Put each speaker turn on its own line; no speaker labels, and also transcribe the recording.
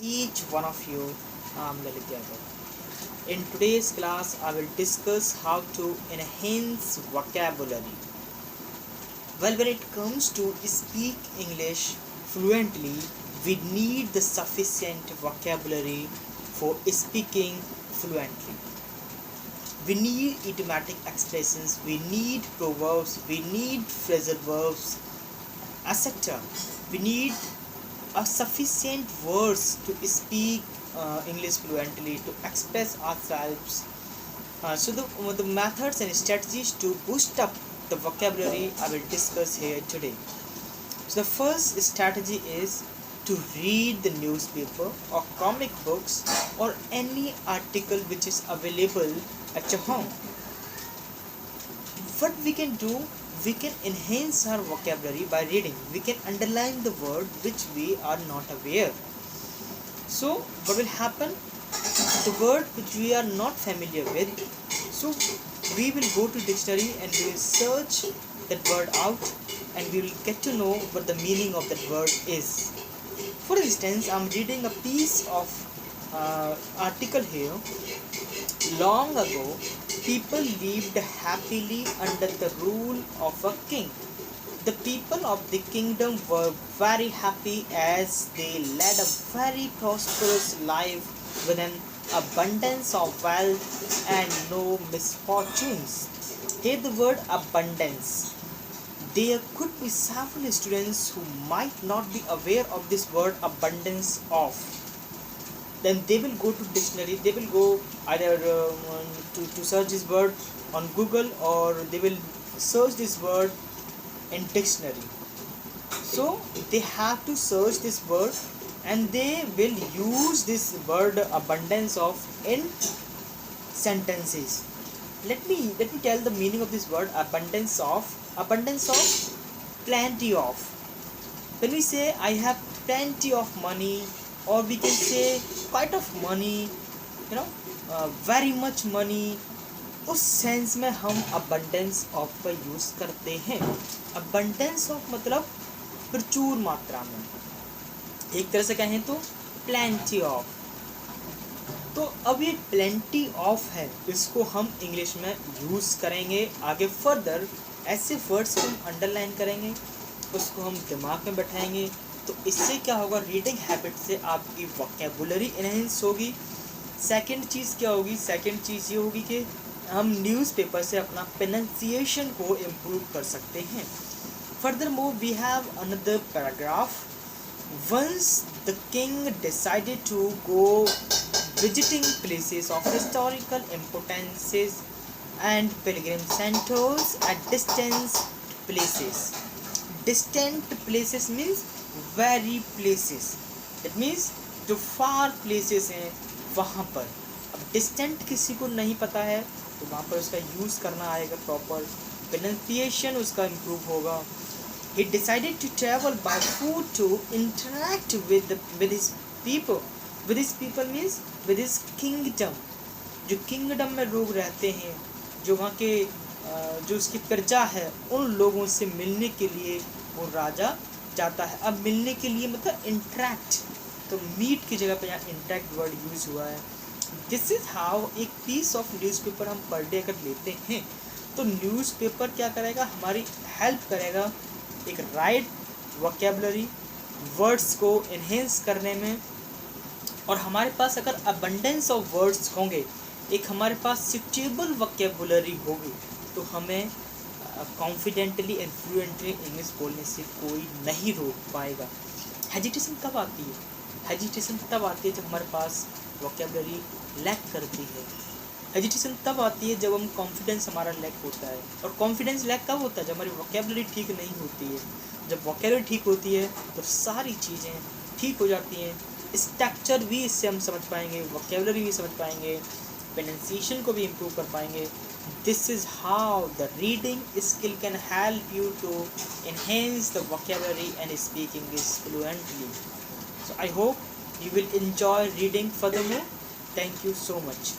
each one of you. I'm Lalit Yadav. In today's class, I will discuss how to enhance vocabulary. Well, when it comes to speak English fluently, we need the sufficient vocabulary for speaking fluently. We need idiomatic expressions, we need proverbs, we need phrasal verbs, etc. We need a sufficient words to speak English fluently, to express ourselves. So the methods and strategies to boost up the vocabulary I will discuss here today. So the first strategy is to read the newspaper or comic books or any article which is available at your home. What we can do, we can enhance our vocabulary by reading. We can underline the word which we are not aware. So what will happen? The word which we are not familiar with, so we will go to dictionary and we will search that word out and we will get to know what the meaning of that word is. For instance, I'm reading a piece of article here. Long ago, people lived happily under the rule of a king. The people of the kingdom were very happy as they led a very prosperous life with an abundance of wealth and no misfortunes. Here the word abundance. There could be several students who might not be aware of this word abundance of. Then they will go to dictionary, they will go either to search this word on Google, or they will search this word in dictionary. So they have to search this word and they will use this word abundance of in sentences. Let me tell the meaning of this word abundance of. Abundance of, plenty of. When we say I have plenty of money, or we can say quite of money, very much money, उस sense में हम abundance of का use करते हैं. abundance of मतलब प्रचुर मात्रा में. एक तरह से कहें तो plenty of. तो अब ये plenty of है, इसको हम इंग्लिश में यूज़ करेंगे. आगे फर्दर ऐसे वर्ड्स को हम अंडरलाइन करेंगे, उसको हम दिमाग में बैठाएंगे. तो इससे क्या होगा, रीडिंग हैबिट से आपकी वोकैबुलरी एनहेंस होगी. सेकंड चीज़ क्या होगी, सेकंड चीज़ ये होगी कि हम न्यूज़पेपर से अपना प्रोनाउंसिएशन को इम्प्रूव कर सकते हैं. Further move we have another paragraph. Once the king decided to go visiting places of historical importances and pilgrim centers at distant places. Distant places means very places. That means जो far places हैं वहाँ पर. अब distant किसी को नहीं पता है तो वहाँ पर उसका use करना आएगा proper. Pronunciation उसका improve होगा. He decided to travel by foot to interact with his people. With his people means with his kingdom. जो kingdom में लोग रहते हैं, जो वहाँ के जो उसकी प्रजा है, उन लोगों से मिलने के लिए वो राजा जाता है. अब मिलने के लिए मतलब इंटरेक्ट, तो मीट की जगह पे यहाँ इंटरेक्ट वर्ड यूज़ हुआ है. दिस इज़ हाउ एक पीस ऑफ न्यूज़पेपर हम पर डे अगर लेते हैं तो न्यूज़पेपर क्या करेगा, हमारी हेल्प करेगा एक राइट वोकैबुलरी वर्ड्स को इन्हेंस करने में. और हमारे पास अगर अबंडेंस ऑफ वर्ड्स होंगे, एक हमारे पास सुटेबल वोकैबुलरी होगी, तो हमें कॉन्फिडेंटली एंड फ्लुएंटली इंग्लिश बोलने से कोई नहीं रोक पाएगा. हेजिटेशन कब आती है? हेजिटेशन तब आती है जब हमारे पास वोकैबुलरी लैक करती है. हेजिटेशन तब आती है जब हम कॉन्फिडेंस हमारा लैक होता है. और कॉन्फिडेंस लैक कब होता है? जब हमारी वोकैबुलरी ठीक नहीं होती है. जब वोकैबुलरी ठीक होती है तो सारी चीज़ें ठीक हो जाती हैं. स्ट्रक्चर भी इससे हम समझ पाएंगे, वोकैबुलरी भी समझ पाएंगे, pronunciation को भी improve कर पाएंगे. This is how the reading skill can help you to enhance the vocabulary and speak English fluently. So I hope you will enjoy reading furthermore. Thank you so much.